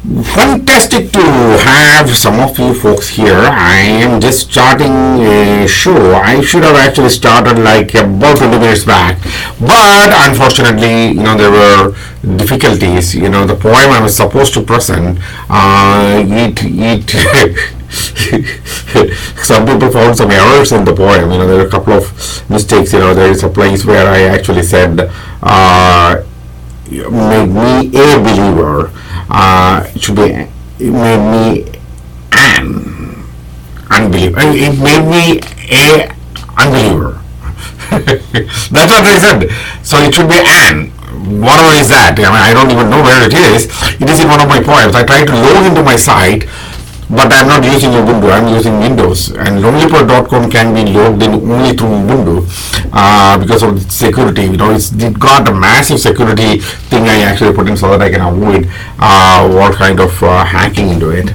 Fantastic to have some of you folks here. I am just starting a show. I should have actually started like about 20 minutes back, but unfortunately, there were difficulties. The poem I was supposed to present, it some people found some errors in the poem. There were a couple of mistakes. There is a place where I actually said, "Make me a believer." It should be, it made me an unbeliever. It made me a unbeliever. That's what I said. So it should be an. Whatever is that? I don't even know where it is. It is in one of my poems. I tried to log into my site, but I'm not using Ubuntu. I'm using Windows, and lonelypod.com can be logged in only through Ubuntu because of the security. It got a massive security thing I actually put in so that I can avoid all kind of hacking into it.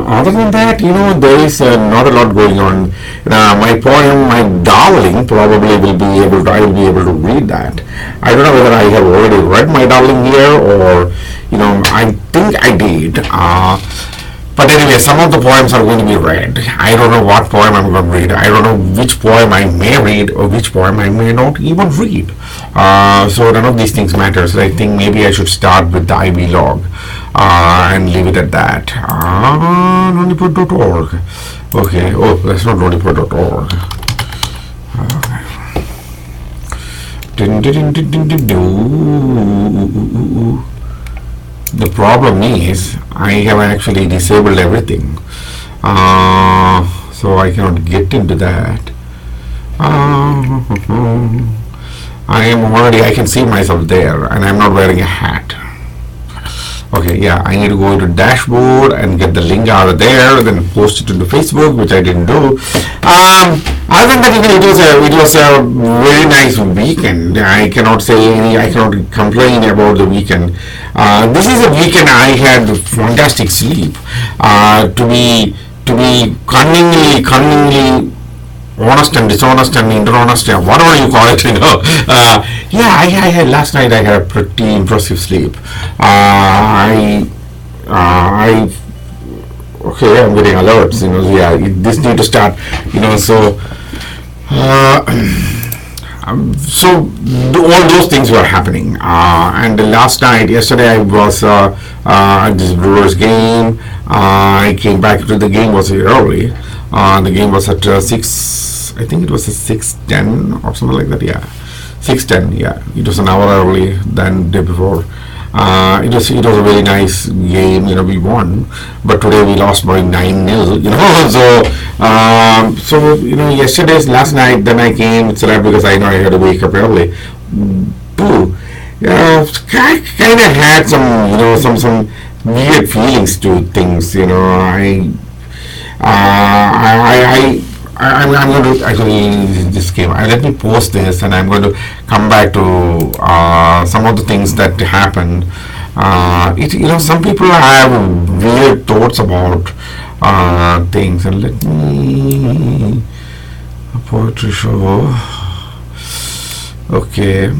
Other than that, there is not a lot going on. My poem, my darling, probably will be able to. I will be able to read that. I don't know whether I have already read my darling here, or I think I did. But anyway, some of the poems are going to be read. I don't know what poem I'm going to read. I don't know which poem I may read or which poem I may not even read. So none of these things matters. I think maybe I should start with the IB log and leave it at that. Lonelypod.org. Okay. Oh, that's not lonelypod.org. The problem is I have actually disabled everything, so I cannot get into that. I can see myself there, and I'm not wearing a hat. Okay, yeah, I need to go into dashboard and get the link out of there, then post it into Facebook, which I didn't do. Other than that, it was a very nice weekend. I cannot complain about the weekend. This is a weekend I had fantastic sleep. To be cunningly honest and dishonest and inter-honest, whatever you call it, I had last night. I had a pretty impressive sleep. Okay, I'm getting alerts. This need to start. So all those things were happening. And yesterday, I was at this Brewers game. I came back to the game was early. The game was at 6. I think it was at 6:10 or something like that. Yeah, 6:10. Yeah, it was an hour early than the day before. It was a very nice game. We won, but today we lost by 9-0. Last night, then I came because I know I had to wake up early. I kind of had some weird feelings to things. I'm going to actually this game. Let me post this, and I'm going to come back to some of the things that happened. Some people have weird thoughts about things, and let me a poetry show. Okay.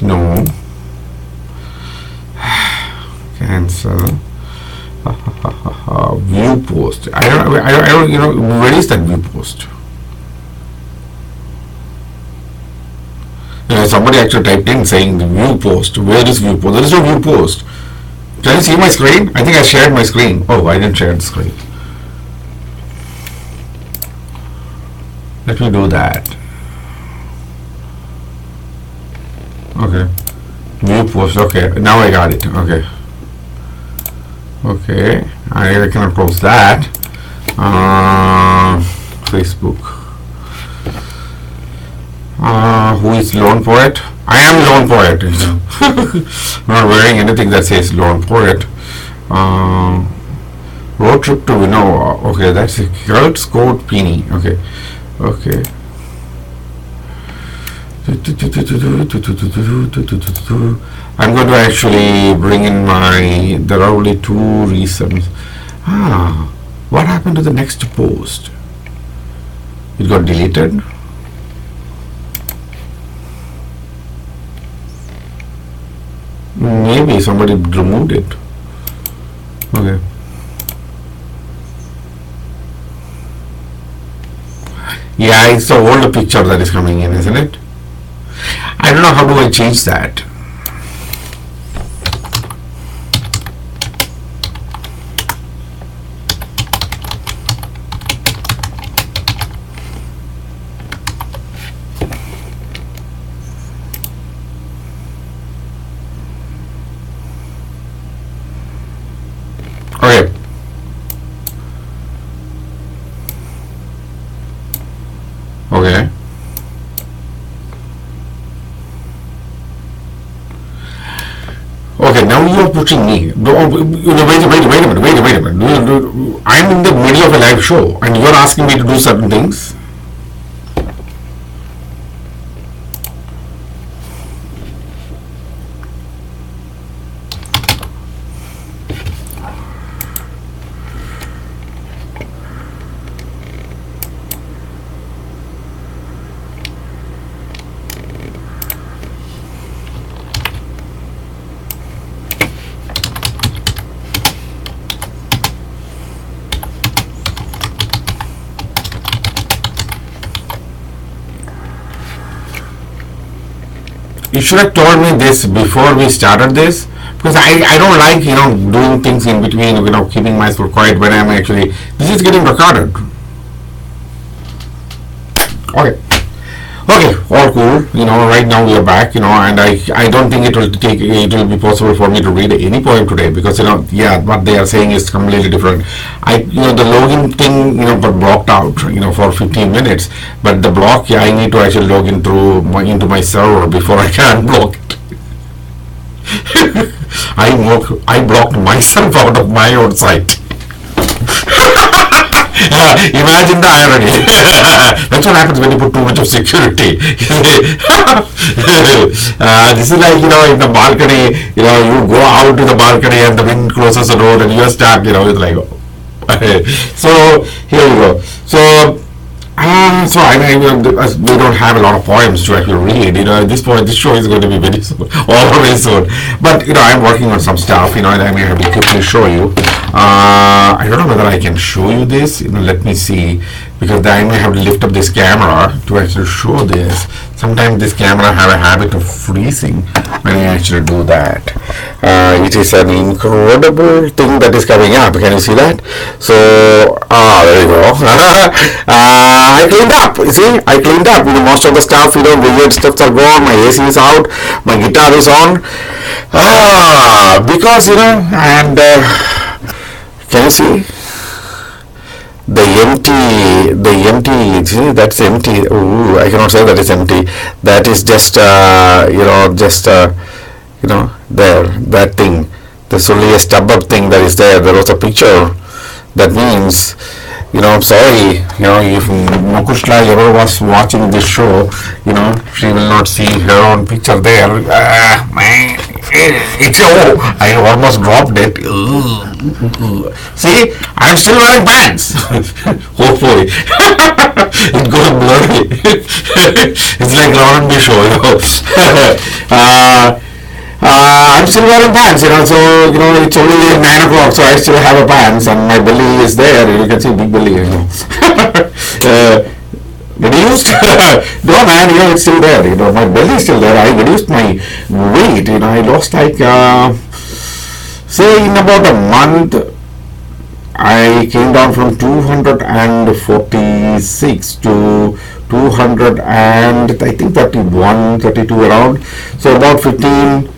No. Cancel. View post. I don't. Where is that view post? Somebody actually typed in saying the view post. Where is view post? There is no view post. Can you see my screen? I think I shared my screen. Oh, I didn't share the screen. Let me do that. Okay. View post. Okay. Now I got it. Okay. Okay, I cannot close that. Facebook. Who is Lone Poet? I am Lone Poet. I'm not wearing anything that says Lone Poet. Road trip to Vinova. Okay, that's a Kurt Scott Peeny. Okay. I'm going to actually bring in there are only 2 reasons. What happened to the next post? It got deleted. Maybe somebody removed it. Okay. Yeah, it's the old picture that is coming in, isn't it? I don't know how do I change that. Okay. Okay. Okay, now you are pushing me. Wait a minute. I'm in the middle of a live show and you're asking me to do certain things. You should have told me this before we started this because I don't like doing things in between, keeping myself quiet when I'm actually this is getting recorded. Okay. Okay, all cool. Right now we are back. And I don't think it will be possible for me to read any poem today because yeah, what they are saying is completely different. The login thing got blocked out for 15 minutes, but the block, yeah, I need to actually log in into my server before I can block it. I blocked myself out of my own site. Imagine the irony. That's what happens when you put too much of security. This is like, in the balcony, you go out to the balcony and the wind closes the door and you're stuck, it's like, so here we go. So we don't have a lot of poems to actually read. At this point, this show is going to be very soon, always soon. But I'm working on some stuff. And I may have to quickly show you. I don't know whether I can show you this. Let me see, because I may have to lift up this camera to actually show this. Sometimes this camera have a habit of freezing when I actually do that. It is an incredible thing that is coming up. Can you see that? So, there you go. I cleaned up. You see, I cleaned up. Most of the stuff, weird stuffs are gone. My AC is out. My guitar is on. Because and can you see? The empty, see, that's empty. Ooh, I cannot say that is empty. That is just, there, that thing. There's only a stub up thing that is there. There was a picture. That means, I'm sorry, if Mukushla ever was watching this show, she will not see her own picture there. I almost dropped it. See, I'm still wearing pants. Hopefully. It goes blurry. It's like Lauren B show, I'm still wearing pants, so it's only 9 o'clock, so I still have a pants, and my belly is there. You can see big belly, reduced. No man, it's still there. My belly is still there. I reduced my weight. I lost like say in about a month. I came down from 246 to 200 and I think 31, 32 around. So about 16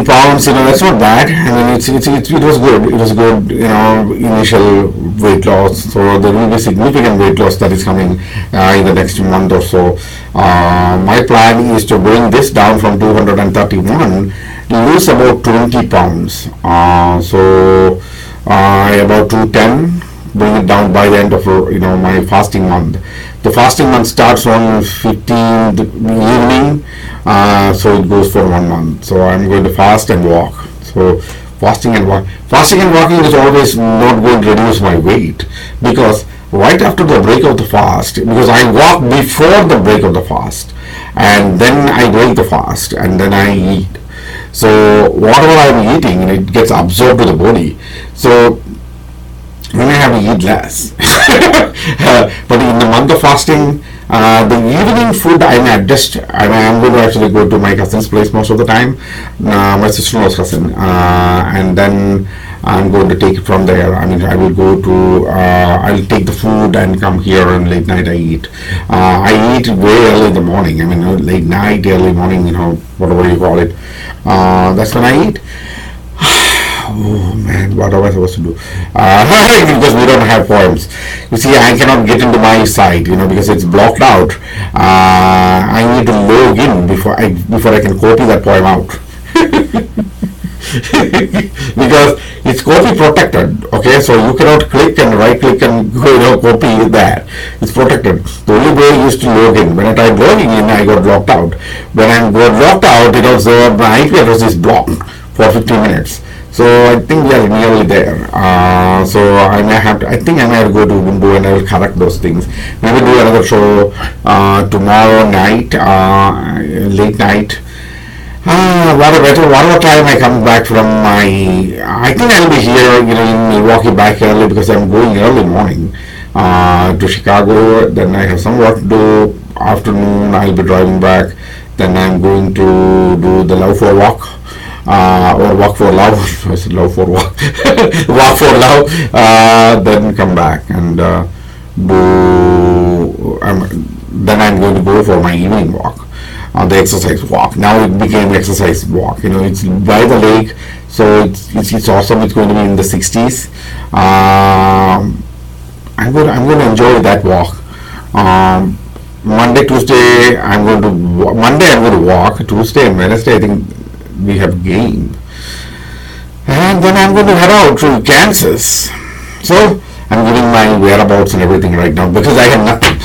pounds, that's not bad. And then it was good. It was good, initial weight loss. So there will be significant weight loss that is coming in the next month or so. My plan is to bring this down from 231, lose about 20 pounds. So about 210, bring it down by the end of my fasting month. The fasting month starts on 15th evening, so it goes for 1 month. So I'm going to fast and walk. So fasting and walking is always not going to reduce my weight, because right after the break of the fast, because I walk before the break of the fast and then I break the fast and then I eat. So whatever I'm eating, it gets absorbed to the body. So we may have to eat less. But in the month of fasting, the evening food I may adjust. I'm going to actually go to my cousin's place most of the time, my sister-in-law's cousin, and then I'm going to take it from there. I mean, I will go to, I'll take the food and come here, and late night I eat. I eat way early in the morning. I mean, late night, early morning, whatever you call it. That's when I eat. Oh man, what am I supposed to do? Because we don't have poems. You see, I cannot get into my site, because it's blocked out. I need to log in before I can copy that poem out. Because it's copy protected. Okay, so you cannot click and right click and copy that. It's protected. The only way is to log in. When I tried logging in, I got locked out. When I got locked out, so my IP address is blocked for 15 minutes. So I think we are nearly there. So I may have to. I think I may have to go to Ubuntu and I will correct those things. Maybe do another show tomorrow night, late night. Whatever time I come back from I think I'll be here, in Milwaukee back early because I'm going early morning to Chicago. Then I have some work to do. Afternoon I'll be driving back. Then I'm going to do the Love for Walk. Or walk for love. I said love for walk. Walk for love. Then come back and do. Then I'm going to go for my evening walk, the exercise walk. Now it became exercise walk. It's by the lake, so it's awesome. It's going to be in the 60s. I'm going to enjoy that walk. Monday, Tuesday, Monday I'm going to walk. Tuesday and Wednesday, I think we have game, and then I'm going to head out to Kansas. So I'm giving my whereabouts and everything right now because I have nothing.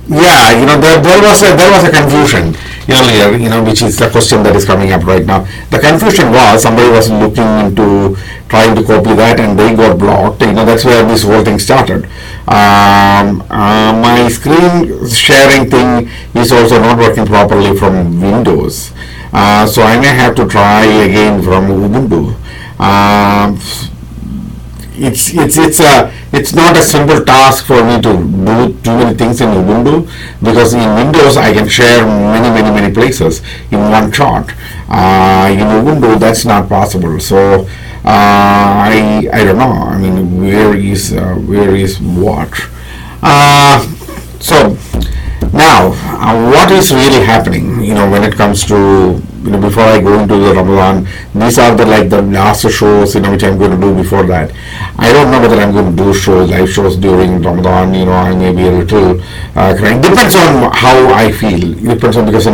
There was a confusion earlier, which is the question that is coming up right now. The confusion was somebody was looking into trying to copy that and they got blocked. That's where this whole thing started. My screen sharing thing is also not working properly from Windows, so I may have to try again from Ubuntu. It's not a simple task for me to do too many things in Ubuntu, because in Windows I can share many places in one shot. In Ubuntu that's not possible. So I don't know. I mean, where is what? So now, what is really happening? When it comes to before I go into the Ramadan, these are the last shows which I'm going to do before that. I don't know whether I'm going to do live shows during Ramadan. I may be a little crying. Depends on how I feel. It depends on, because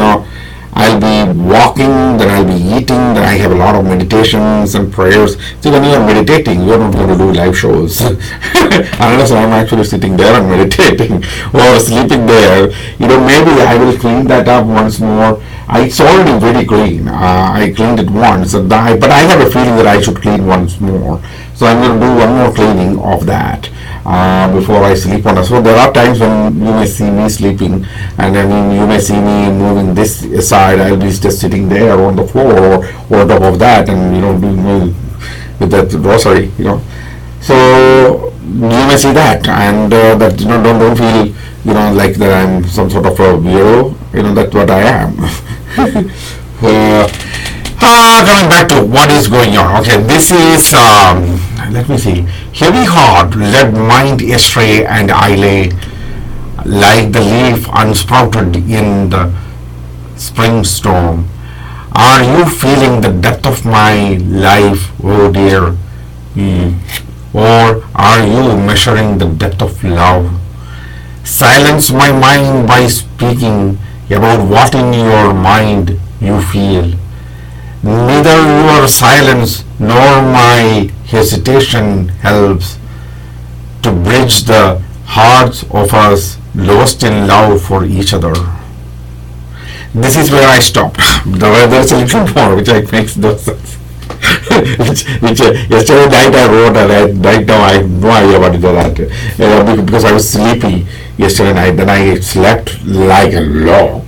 I'll be walking, then I'll be eating, then I have a lot of meditations and prayers. So when you're meditating, you're not going to do live shows. Unless I'm actually sitting there and meditating or sleeping there. Maybe I will clean that up once more. It's already very clean. I cleaned it once, but I have a feeling that I should clean once more. So I'm going to do one more cleaning of that before I sleep on it. So there are times when you may see me sleeping, and you may see me moving this side. I'll be just sitting there on the floor or on top of that, and doing with that rosary. So you may see that, and that don't feel like that I'm some sort of a weirdo. That's what I am. Coming back to what is going on. Okay, this is let me see. Heavy heart led mind astray, and I lay like the leaf unsprouted in the spring storm. Are you feeling the depth of my life, oh dear? Or are you measuring the depth of love? Silence my mind by speaking about what in your mind you feel. Neither your silence nor my hesitation helps to bridge the hearts of us lost in love for each other. This is where I stopped. There's a little more which makes no sense. which yesterday night I wrote, and right now I have no idea what is that. Because I was sleepy yesterday night, then I slept like a log.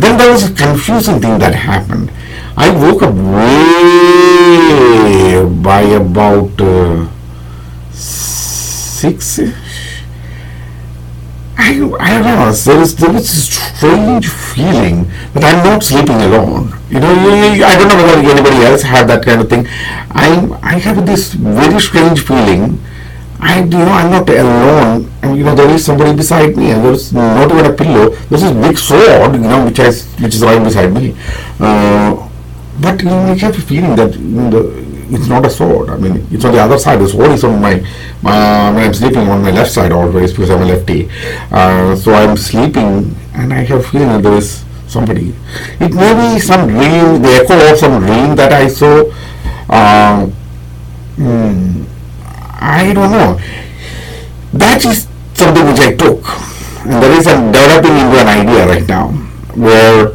Then there was a confusing thing that happened. I woke up way by about 6. I don't know. There was a strange feeling that I'm not sleeping alone. I don't know whether anybody else had that kind of thing. I have this very strange feeling. I'm not alone, and there is somebody beside me, and there's not even a pillow. There's this big sword, which is right beside me. But I have a feeling that it's not a sword. I mean, it's on the other side. The sword is on my when I'm sleeping on my left side always, because I'm a lefty. So I'm sleeping, and I have a feeling that there is somebody. It may be some dream, the echo of some dream that I saw. I don't know. That is something which I took, and there is a developing into an idea right now, where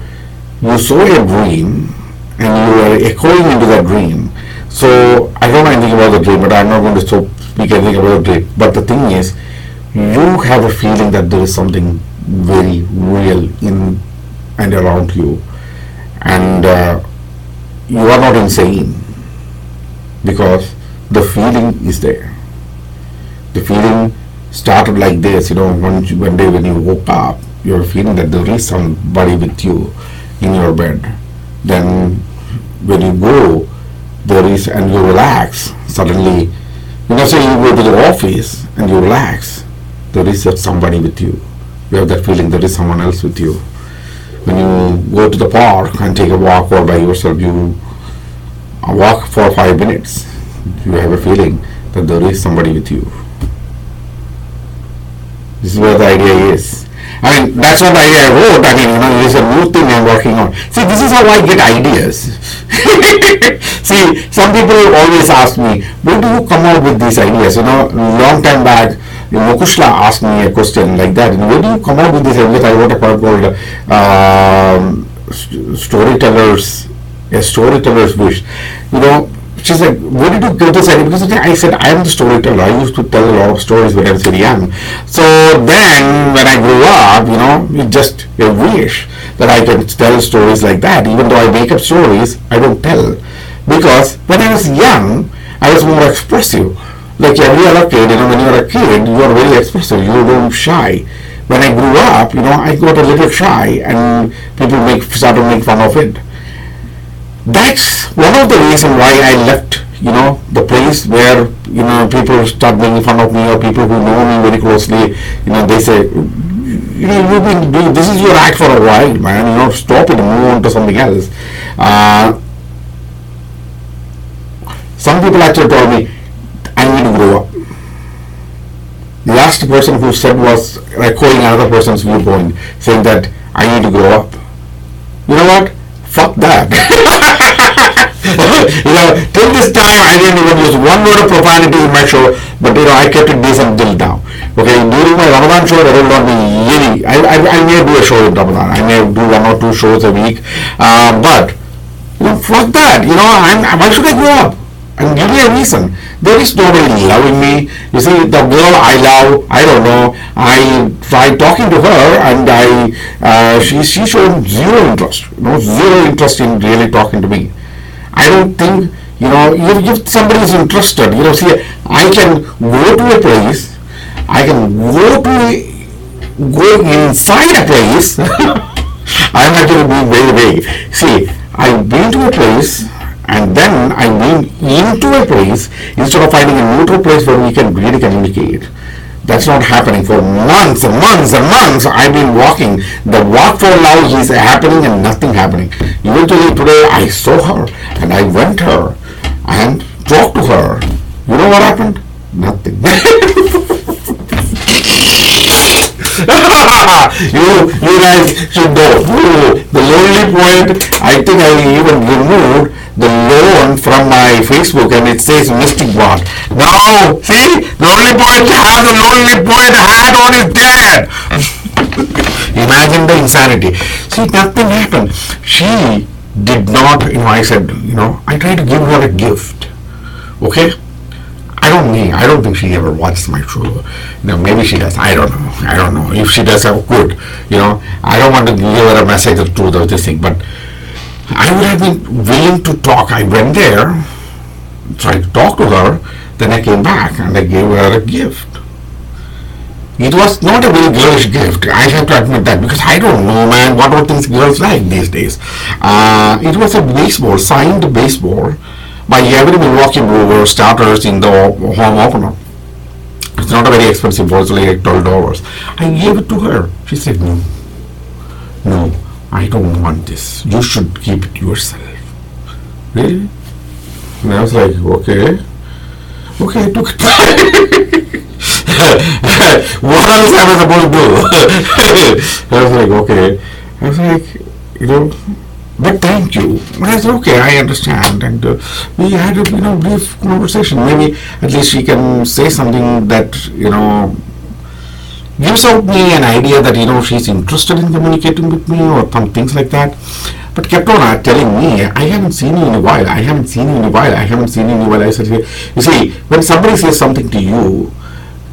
you saw a dream and you are echoing into that dream. So I don't know anything about the dream, but I'm not going to speak anything about the dream. But the thing is, you have a feeling that there is something very real in and around you, and you are not insane, because the feeling is there. The feeling started like this, one day when you woke up, you're feeling that there is somebody with you in your bed. Then when you go, and you relax, suddenly, say you go to the office and you relax, there is somebody with you. You have that feeling there is someone else with you. When you go to the park and take a walk all by yourself, you walk for 5 minutes, you have a feeling that there is somebody with you. This is where the idea is. I mean, that's not the idea I wrote. I mean, it's a new thing I'm working on. See, this is how I get ideas. See, some people always ask me, where do you come up with these ideas? Long time back, Mokushla asked me a question like that. Where do you come up with these ideas? I wrote a poem called A Storyteller's Wish. She said, where did you get this idea? Because I said, I am the storyteller. I used to tell a lot of stories when I was very young. So then, when I grew up, it's just a wish that I can tell stories like that. Even though I make up stories, I don't tell. Because when I was young, I was more expressive. Like every other kid, when you're a kid, you are very expressive. You don't shy. When I grew up, I got a little shy, and people started to make fun of it. That's one of the reasons why I left, the place where, people start making fun of me, or people who know me very closely, they say, you've been doing, this is your act for a while, man, stop it and move on to something else. Some people actually told me, I need to grow up. The last person who said was echoing another person's viewpoint, saying that I need to grow up. You know what? Fuck that. Till this time I didn't even use one word of profanity in my show, but I kept it decent till now. Okay, during my Ramadan show, there will not be any. I may do a show in Ramadan. I may do 1 or 2 shows a week. But fuck that. Why should I grow up? And give me a reason. There is nobody loving me. You see, the girl I love, I don't know. I tried talking to her, and she showed zero interest. Zero interest in really talking to me. I don't think, if somebody is interested, see, I can go to a place, I can go inside a place. I'm actually being very vague. See, I've been to a place, and then I've been into a place instead of finding a neutral place where we can really communicate. That's not happening. For months and months and months I've been walking. The walk for love is happening and nothing happening. Eventually today I saw her and I went her and talked to her. You know what happened? Nothing. you guys should know. The lonely point, I think I even removed the loan from my Facebook, and it says Mystic Bond. No, see, the only point has the lonely point hat on his dad. Imagine the insanity. See, nothing happened. She did not, I said, I tried to give her a gift. Okay? I don't think she ever watched my show. Maybe she does. I don't know. If she does, good. I don't want to give her a message of truth or this thing, but I would have been willing to talk. I went there, tried to talk to her, then I came back and I gave her a gift. It was not a very girlish gift. I have to admit that, because I don't know, man, what are things girls like these days. It was a baseball, signed baseball by every Milwaukee Brewers starters in the home opener. It's not a very expensive ball, it's like $12. I gave it to her. She said, no, I don't want this. You should keep it yourself. Really? And I was like, okay, I took it. What else am I supposed to do? I was like, okay. I was like, but thank you. I said, okay, I understand. And we had a brief conversation. Maybe at least she can say something that, gives out me an idea that, she's interested in communicating with me or some things like that. But kept on telling me, I haven't seen you in a while. I said, you see, when somebody says something to you,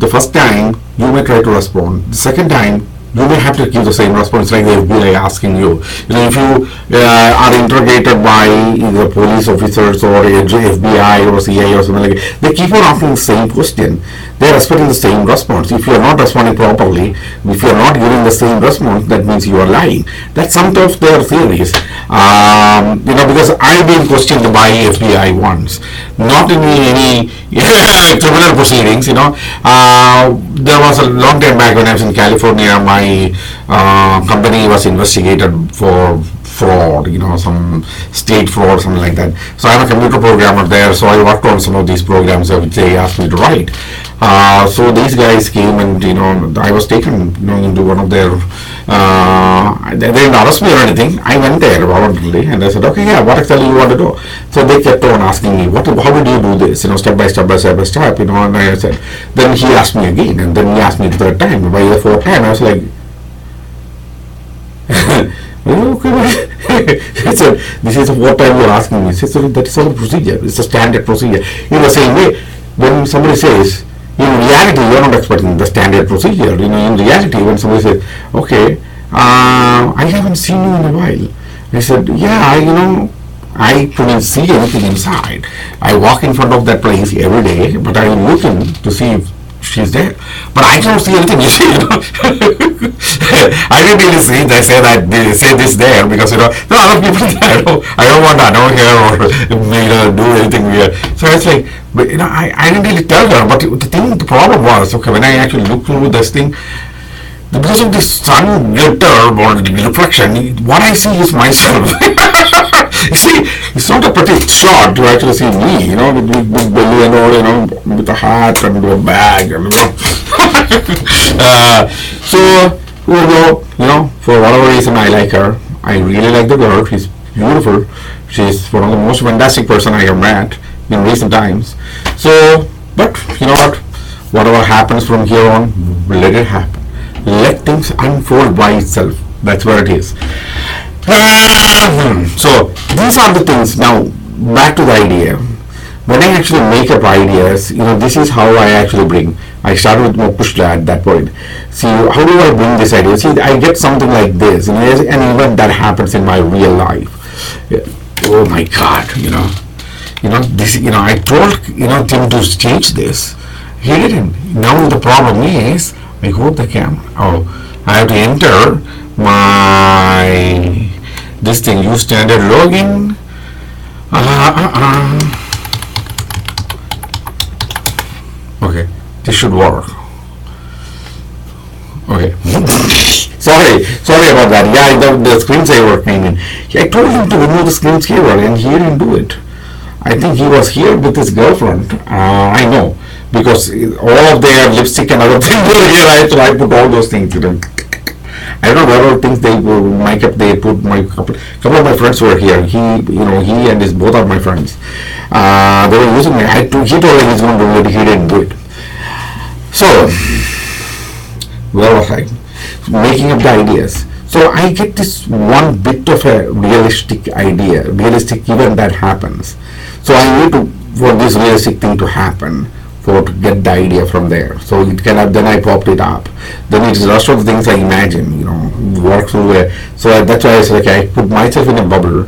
the first time you may try to respond. The second time you may have to give the same response, like the FBI asking you. If you are interrogated by the police officers or FBI or CIA or something like that, they keep on asking the same question. They are expecting the same response. If you are not responding properly, if you are not giving the same response, that means you are lying. That's some of their theories. Because I've been questioned by FBI once, not in any criminal proceedings. There was a long time back when I was in California. My company was investigated for fraud, some state fraud, something like that. So I'm a computer programmer there, so I worked on some of these programs which they asked me to write. So these guys came and, I was taken, into one of their, they didn't arrest me or anything. I went there voluntarily and I said, okay, yeah, what exactly you want to do? So they kept on asking me, how did you do this, step by step, and I said, then he asked me again, and then he asked me the third time. By the fourth time, I was like, he said, this is what time you're asking me. He said, that is all the procedure. It's a standard procedure. In the same way, when somebody says, in reality, you're not expecting the standard procedure. In reality, when somebody says, okay, I haven't seen you in a while. I said, yeah, I couldn't see anything inside. I walk in front of that place every day, but I'm looking to see if she's there. But I don't see anything, I didn't really see they say this there because there are other people there. I don't want to annoy her or do anything weird. So it's like, but I didn't really tell her. But the problem was, okay, when I actually looked through this thing, because of the sun glitter or the reflection, what I see is myself. You see, it's not a pretty shot to actually see me, with big belly and all, with a hat and a bag, and so, for whatever reason I like her. I really like the girl. She's beautiful. She's one of the most fantastic person I have met in recent times. So, but you know what? Whatever happens from here on, let it happen. Let things unfold by itself. That's where it is. So these are the things. Now back to the idea. When I actually make up ideas, this is how I actually bring. I started with Mokushla at that point. See, how do I bring this idea? See, I get something like this, an event that happens in my real life. Oh my God, this. I told Tim to change this. He didn't. Now the problem is, I hope the camera. Oh, I have to enter my this thing. Use standard login. Okay, this should work. Okay. sorry about that. Yeah, the screensaver came in. I told him to remove the screensaver and he didn't do it. I think he was here with his girlfriend. I know, because all of their lipstick and other things were here, so I put all those things. I don't know where all things they put. My couple of my friends were here. He and his both of my friends. They were using me. He told me he's going to do it. He didn't do it. So, where was I? Making up the ideas. So I get this one bit of a realistic idea, realistic event that happens. So I need to, for this realistic thing to happen, for to get the idea from there. So it can have, then I popped it up. Then it's the rest of the things I imagine, work through it. So that's why I said, okay, I put myself in a bubble,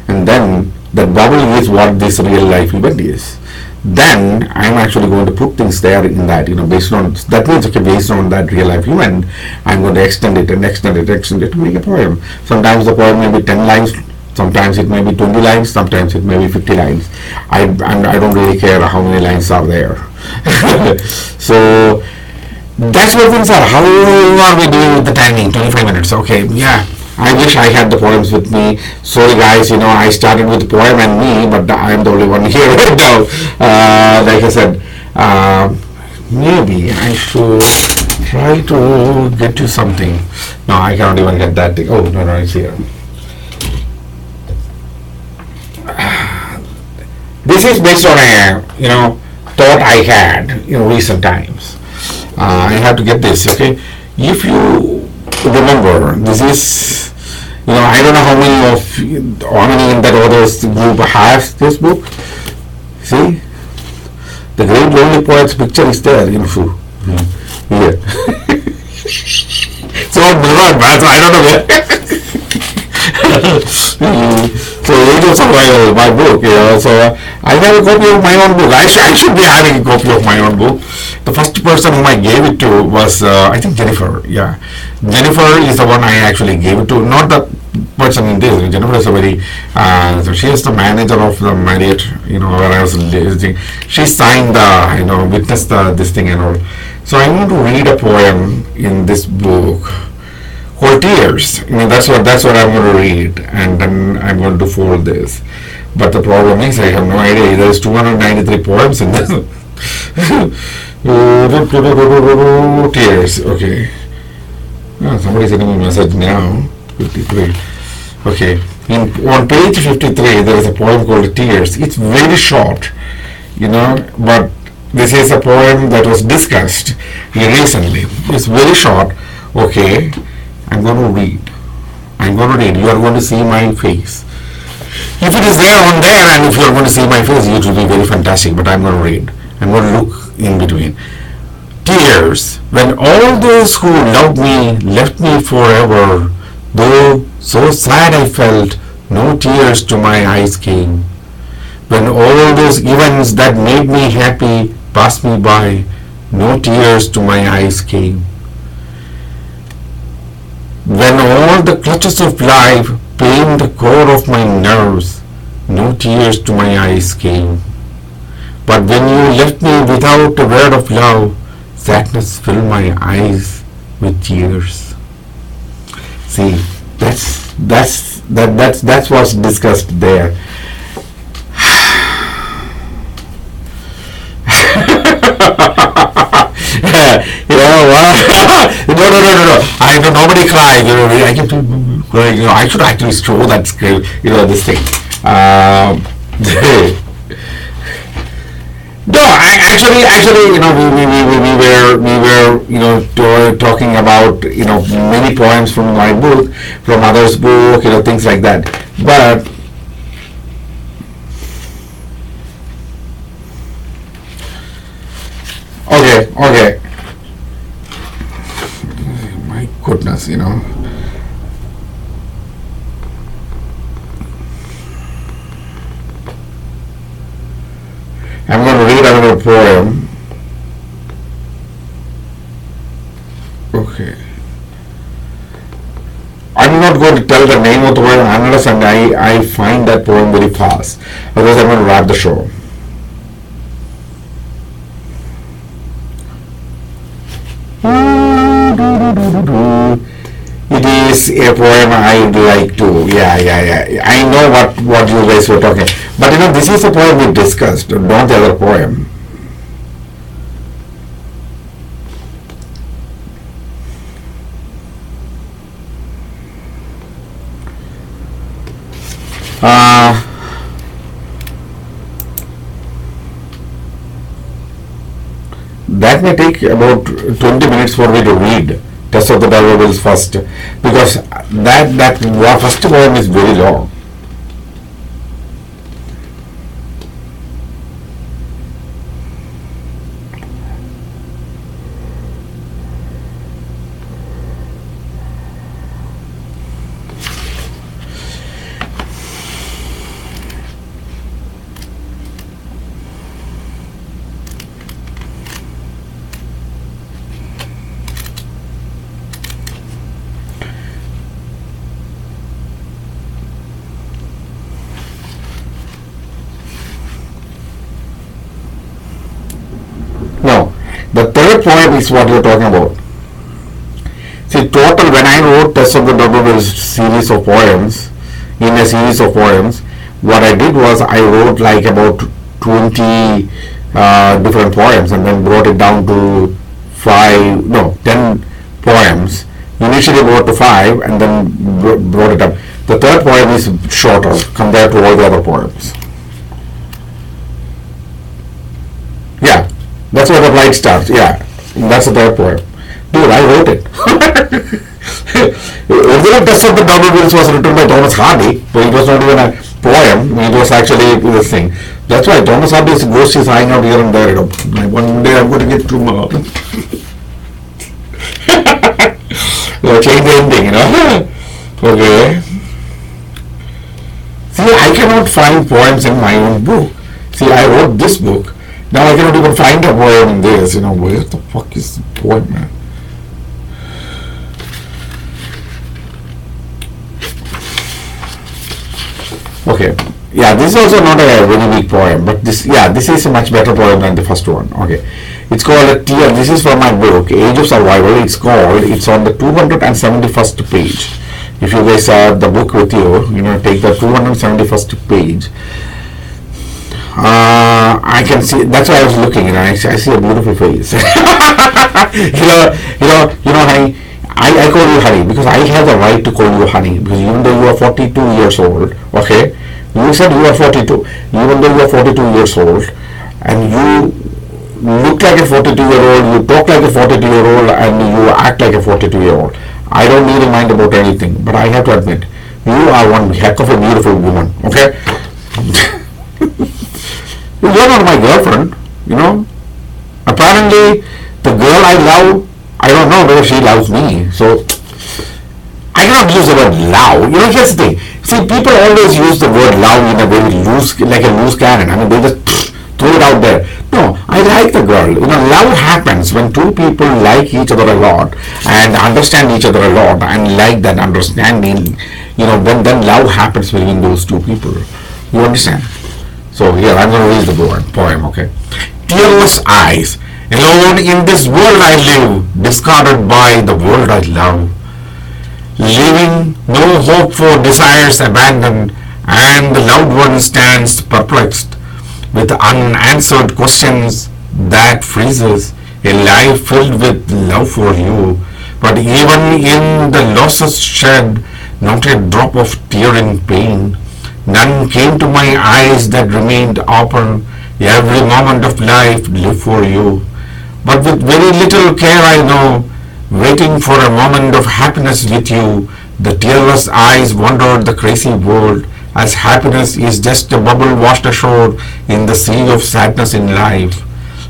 and then that bubble is what this real life event is. Then I'm actually going to put things there in that, based on that means, okay, based on that real life event, I'm going to extend it and extend it, extend it to make a poem. Sometimes the poem may be 10 lines, sometimes it may be 20 lines, sometimes it may be 50 lines. I don't really care how many lines are there. So that's what things are. How are we doing with the timing? 25 minutes. Okay, yeah. I wish I had the poems with me. Sorry guys, I started with the poem and me, but I'm the only one here right now. Like I said, maybe I should try to get you something. No, I cannot even get that thing. Oh, no, it's here. This is based on a, thought I had in recent times. I have to get this, okay? If you remember, this is, I don't know how many in that others group has this book. See, the Great Lonely Poet's picture is there, here. So I don't know where. So Age of Survival, my book, so I have a copy of my own book. I should be having a copy of my own book. The first person whom I gave it to was, I think, Jennifer. Yeah, Jennifer is the one I actually gave it to. Not the person in this. Jennifer is a very, so she is the manager of the Marriott, where I was listening. She signed the, witnessed this thing and all. So I want to read a poem in this book called Tears. That's what I'm going to read, and then I'm going to fold this. But the problem is I have no idea. There's 293 poems in this. Tears. Okay. Oh, somebody's sending me a message now. 53. Okay. On page 53, there is a poem called Tears. It's very short, but this is a poem that was discussed recently. It's very short. Okay. I'm going to read. You are going to see my face. If it is there on there, and if you are going to see my face, it will be very fantastic. But I'm going to read. I'm going to look in between. Tears. When all those who loved me left me forever, though so sad I felt, no tears to my eyes came. When all those events that made me happy passed me by, no tears to my eyes came. When all the clutches of life pained the core of my nerves, no tears to my eyes came. But when you left me without a word of love, sadness filled my eyes with tears. See, that's what's discussed there. No. I know nobody cries. I get to crying. I should actually show that scale. This thing. No, actually, we were talking about many poems from my book, from others' book, things like that. But okay. My goodness, I'm going to read another poem. Okay. I'm not going to tell the name of the poem unless I find that poem very fast. Otherwise, I'm going to wrap the show. It is a poem I'd like to. Yeah. I know what you guys were talking. But this is a poem we discussed, not the other poem. That may take about 20 minutes for me to read Test of the Deliverables first, because that first poem is very long. No, the third poem is what you're talking about. See, total when I wrote Test of the Double series of poems, in a series of poems, what I did was I wrote like about 20 different poems and then brought it down to 10 poems. Initially wrote to 5 and then brought it up. The third poem is shorter compared to all the other poems. Yeah, that's where the light starts. Yeah, that's the third poem. Dude, I wrote it. Original Test of the Double Bills was written by Thomas Hardy, but it was not even a poem. It was actually this thing. That's why Thomas Hardy's ghost is hanging out here and there. You know. Like one day I'm going to get to change the ending, you know. Okay. See, I cannot find poems in my own book. See, I wrote this book. Now I cannot even find a poem in this. You know, where the fuck is the poem, man? Okay. Yeah, this is also not a very big poem, but this is a much better poem than the first one. Okay. It's called a tear. This is from my book, Age of Survival. It's on the 271st page. If you guys have the book with you, take the 271st page. I can see. That's why I was looking. I see a beautiful face. Honey. I call you honey because I have the right to call you honey because even though you are 42 years old, okay, you said you are 42. Even though you are 42 years old, and you look like a 42-year-old, you talk like a 42-year-old, and you act like a 42-year-old. I don't need to mind about anything, but I have to admit, you are one heck of a beautiful woman. Okay. You're not my girlfriend, Apparently, the girl I love, I don't know whether she loves me. So, I cannot use the word love. Here's the thing. See, people always use the word love in a very loose, like a loose cannon. I mean, they just throw it out there. No, I like the girl. Love happens when two people like each other a lot and understand each other a lot and like that understanding. Then love happens between those two people. You understand? So here, I'm going to read the poem, okay? Tearless eyes. Alone in this world I live, discarded by the world I love. Living, no hope for desires abandoned, and the loved one stands perplexed with unanswered questions that freezes a life filled with love for you. But even in the losses shed, not a drop of tear in pain. None came to my eyes that remained open. Every moment of life lived for you. But with very little care I know, waiting for a moment of happiness with you, the tearless eyes wandered the crazy world, as happiness is just a bubble washed ashore in the sea of sadness in life.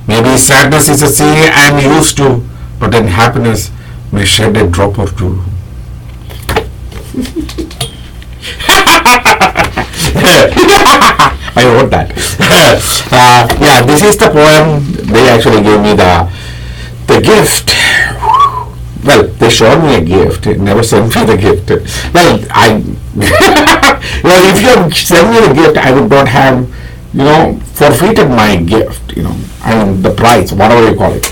Maybe sadness is a sea I'm used to, but then happiness may shed a drop or two. I wrote that. This is the poem. They actually gave me the gift. Well, they showed me a gift. They never sent me the gift. Well, if you had sent me the gift, I would not have, forfeited my gift. The price, whatever you call it.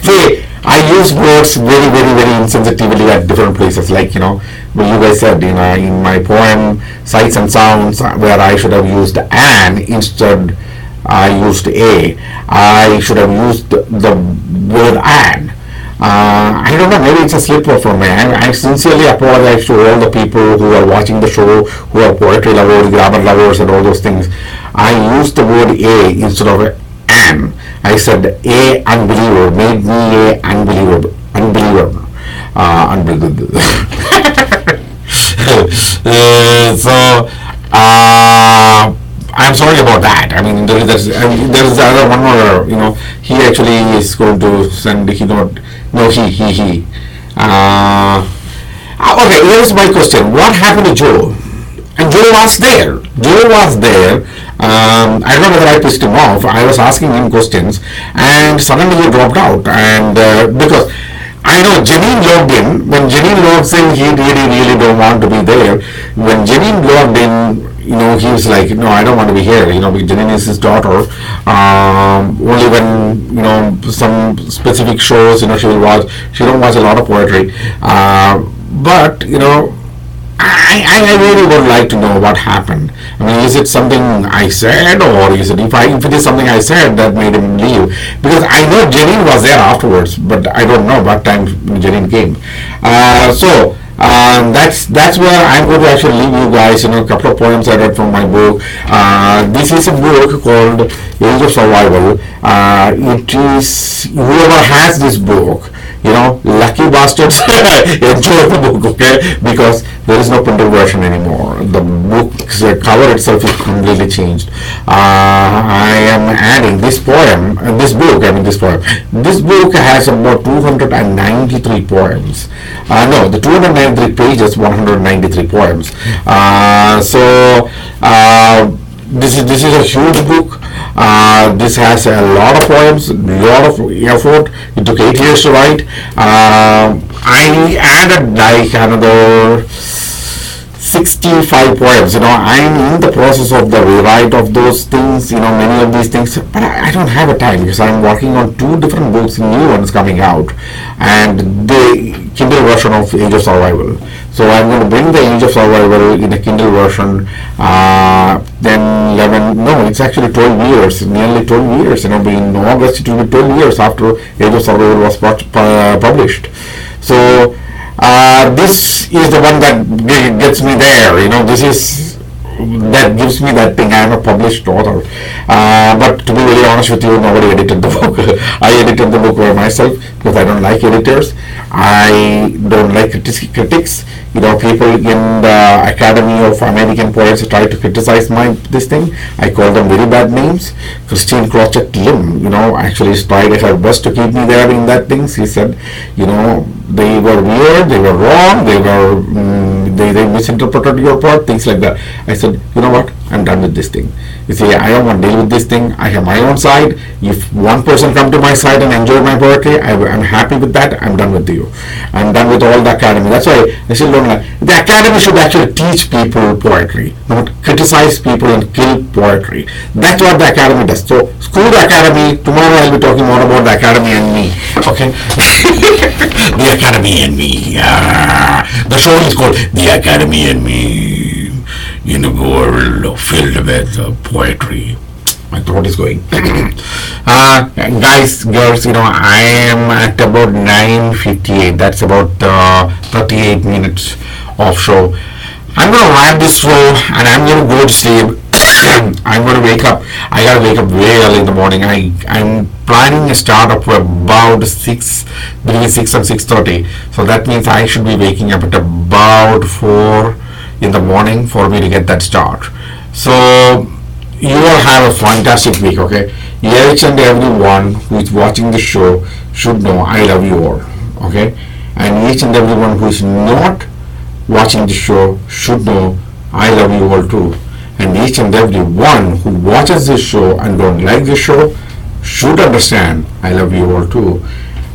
See, I use words very, very, very insensitively at different places. Like, when you guys said, in my poem, Sights and Sounds, where I should have used an, instead I used a. I should have used the word an. I don't know, maybe it's a slip up from me. I sincerely apologize to all the people who are watching the show, who are poetry lovers, grammar lovers, and all those things. I used the word a instead of an. I said a unbeliever, made me a unbeliever. Unbelievable. So I'm sorry about that. I mean, there is other one more. He actually is going to send. He not. No, he. Okay, here's my question. What happened to Joe? And Joe was there. Joe was there. I don't know whether I pissed him off. I was asking him questions, and suddenly he dropped out. And because I know Janine logged in. When Janine logs in, he really don't want to be there. When Janine logged in, he was like, no, I don't want to be here. Because Janine is his daughter. Only when some specific shows, she will watch. She don't watch a lot of poetry. But I really would like to know what happened. I mean, is it something I said, or is it if it is something I said that made him leave? Because I know Janine was there afterwards, but I don't know what time Janine came. That's where I'm going to actually leave you guys. A couple of poems I read from my book. This is a book called Age of Survival. It is whoever has this book. Lucky bastards, enjoy the book, okay? Because there is no printed version anymore. The book's cover itself is completely changed. I am adding this poem, this book has about 293 poems. The 293 pages, 193 poems. This is a huge book. This has a lot of poems, a lot of effort. It took 8 years to write. I added like another 65 poems. I'm in the process of the rewrite of those things, many of these things, but I don't have a time because I'm working on 2 different books, new ones coming out, and the Kindle version of Age of Survival. So I'm going to bring the Age of Survival in a Kindle version. Then it's actually 12 years, nearly 12 years. In August it will be 12 years after Age of Survival was published. So this is the one that gets me there. This is that gives me that thing. I am a published author. But to be very honest with you, nobody edited the book. I edited the book by myself because I don't like editors. I don't like critics. People in the Academy of American Poets try to criticize this thing. I call them very bad names. Christine Crotchet Lim, actually tried her best to keep me there in that thing. She said, they were weird, they were wrong, they misinterpreted your part, things like that. I said, you know what? I'm done with this thing. You see, I don't want to deal with this thing. I have my own side. If one person come to my side and enjoy my poetry, I'm happy with that. I'm done with you. I'm done with all the academy. That's why I still don't like. The academy should actually teach people poetry, not criticize people and kill poetry. That's what the academy does. So, screw the academy. Tomorrow I'll be talking more about the academy and me. Okay? The academy and me. The show is called The Academy and Me. In a world filled with poetry. My throat is going. Guys, girls, I am at about 9:58. That's about 38 minutes of show. I'm going to wrap this show and I'm going to go to sleep. I'm going to wake up. I got to wake up very early in the morning. I'm planning a start of about 6, between 6 and 6:30. So that means I should be waking up at about 4 in the morning for me to get that start. So you all have a fantastic week, okay? Each and everyone who is watching the show should know I love you all, okay? And each and everyone who is not watching the show should know I love you all too. And each and everyone who watches this show and don't like the show should understand I love you all too.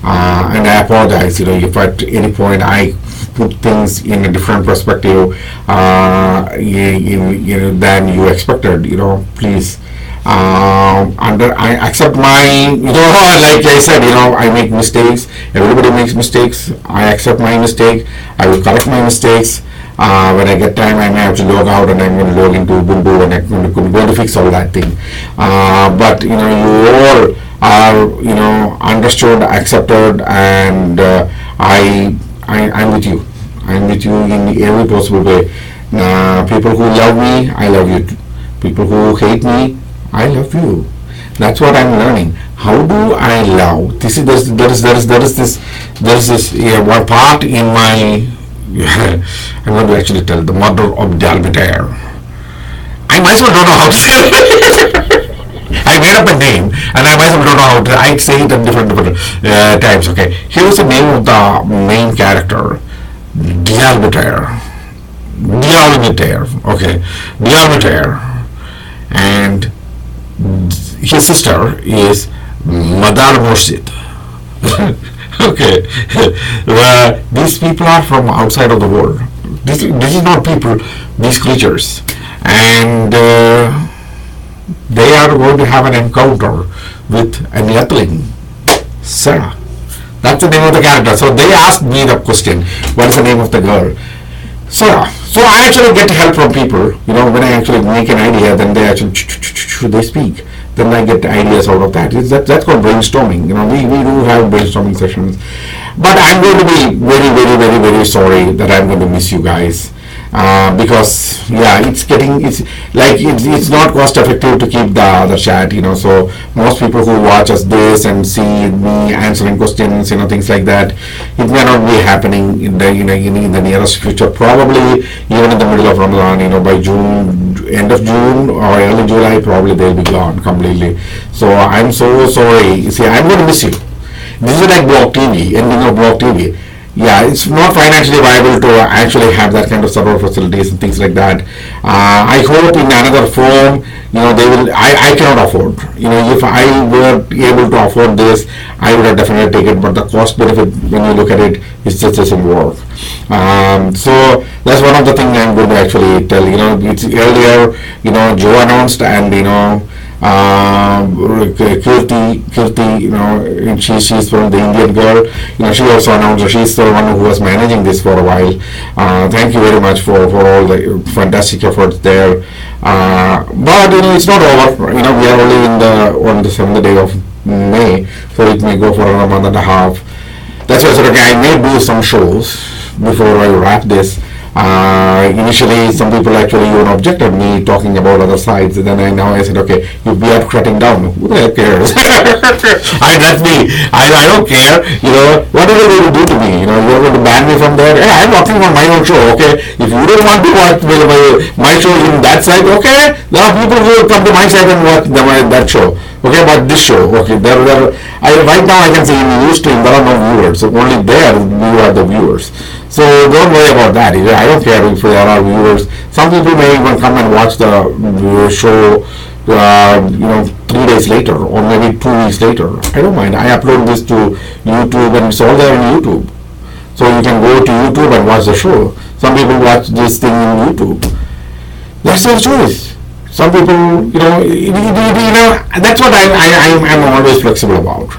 And I apologize, if at any point I put things in a different perspective than you expected, please I accept my, like I said, I make mistakes. Everybody makes mistakes. I accept my mistake. I will correct my mistakes. When I get time, I may have to log out and I'm going to log into Ubuntu and I'm going to fix all that thing. But you all are understood, accepted, and I'm with you. I'm with you in every possible way. People who love me, I love you. People who hate me, I love you. That's what I'm learning. How do I love? This is there is this one part in my. I'm going to actually tell the mother of Dalbitaire. I myself don't know how to say it. I made up a name, and I myself don't know how to. I say it at different times. Okay, here's the name of the main character, Dalbitaire. Dalbitaire. Okay, Dalbitaire, and his sister is Madar Murshid. Okay, these people are from outside of the world. This is not people, these creatures, and they are going to have an encounter with an earthling, Sarah. That's the name of the character. So they asked me the question, what is the name of the girl? Sarah. So I actually get help from people. When I actually make an idea, then they actually they speak. Then I get ideas out of that. That's called brainstorming. We do have brainstorming sessions. But I'm going to be very, very, very, very sorry that I'm going to miss you guys. Because it's not cost effective to keep the chat, so most people who watch us this and see me answering questions, things like that, it may not be happening in the nearest future, probably even in the middle of Ramadan, by June, end of June or early July, probably they'll be gone completely. So I'm so sorry. See, I'm going to miss you. This is like Block TV, ending of Block TV. Yeah, it's not financially viable to actually have that kind of server facilities and things like that. I hope in another form, they will. I cannot afford. If I were able to afford this, I would have definitely taken it. But the cost benefit, when you look at it, it just doesn't work. So that's one of the things I'm going to actually tell. It's earlier. Joe announced, and Kirti, and she's from the Indian girl. She also announced. She's the one who was managing this for a while. Thank you very much for all the fantastic efforts there. But it's not over. We are only on the 7th day of May, so it may go for a month and a half. That's why I said, okay, I may do some shows before I wrap this. Initially, some people actually even objected me talking about other sides. And then I said, okay, if we are shutting down, who the heck cares? That's me. I don't care. What are you going to do to me? You're going to ban me from there. Hey, I'm working on my own show. Okay, if you don't want to watch my show in that side, okay, there are people who will come to my side and watch that show. Okay, but this show, okay, right now I can say in Ustream there are no viewers. So only there you are the viewers. So don't worry about that. I don't care if there are viewers. Some people may even come and watch the show, 3 days later or maybe 2 weeks later. I don't mind. I upload this to YouTube and it's all there on YouTube. So you can go to YouTube and watch the show. Some people watch this thing on YouTube. That's their choice. Some people, that's what I'm always flexible about.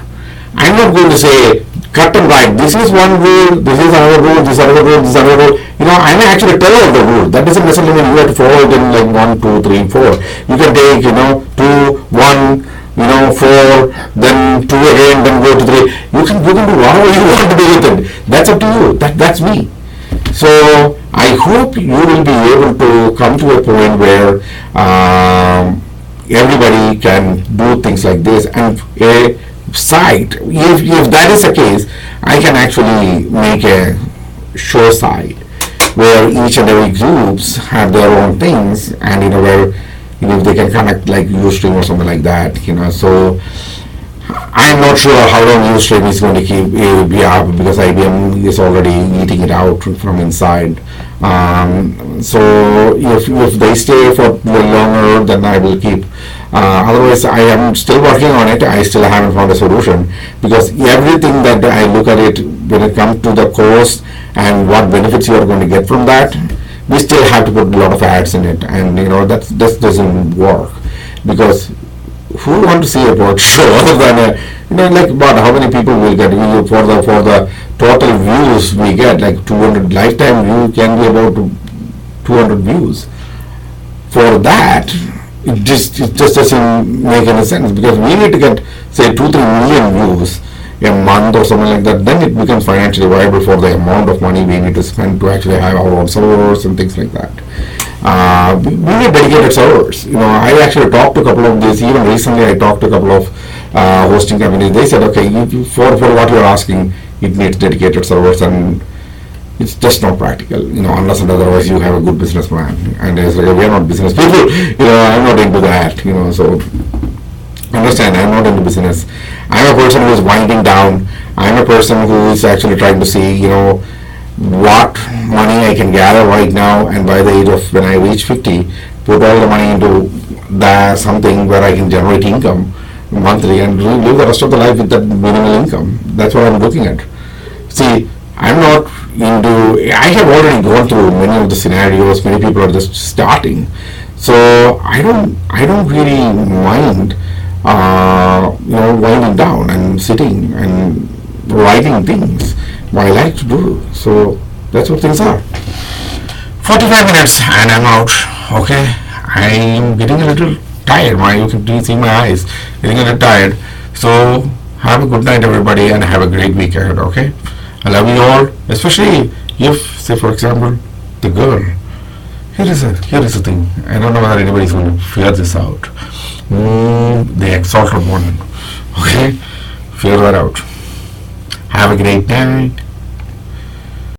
I'm not going to say cut and write. This is one rule. This is another rule. This is another rule. This is another rule. I may actually tell all the rules. That doesn't necessarily mean you have to follow it in like 1, 2, 3, 4. You can take 2, 1, 4, then 2 again, then go to 3. You can do whatever you want to do with it. That's up to you. That's me. So I hope you will be able to come to a point where everybody can do things like this, and a site, if that is the case, I can actually make a show site where each and every groups have their own things, and where if they can connect like Ustream or something like that, so I'm not sure how long Ustream is going to be up, because IBM is already eating it out from inside. So if they stay for longer, then I will keep. Otherwise, I am still working on it. I still haven't found a solution, because everything that I look at it, when it comes to the cost and what benefits you are going to get from that, we still have to put a lot of ads in it, and that doesn't work, because who want to see a broad show other than like about how many people will get for the total views we get, like 200 lifetime view can be about 200 views. For that, it just doesn't make any sense, because we need to get say 2-3 million views a month or something like that. Then it becomes financially viable for the amount of money we need to spend to actually have our own servers and things like that. We need dedicated servers. I actually talked to a couple of these. Even recently, I talked to a couple of hosting companies. They said, okay, for what you're asking, it needs dedicated servers, and it's just not practical, unless and otherwise you have a good business plan. And it's like, we are not business people, I'm not into that, so understand, I'm not into business. I'm a person who is winding down. I'm a person who is actually trying to see, what money I can gather right now, and by the age of when I reach 50, put all the money into something where I can generate income monthly and live the rest of the life with that minimal income. That's what I'm looking at. See, I'm not into. I have already gone through many of the scenarios. Many people are just starting, so I don't really mind, winding down and sitting and writing things. What I like to do. So that's what things are. 45 minutes and I'm out. Okay, I'm getting a little tired. You can see my eyes getting a little tired. So have a good night, everybody, and have a great week ahead. Okay. I love you all, especially if, say, for example, the girl. Here is a thing. I don't know whether anybody's going to figure this out. The exalted one. Okay, figure that out. Have a great night.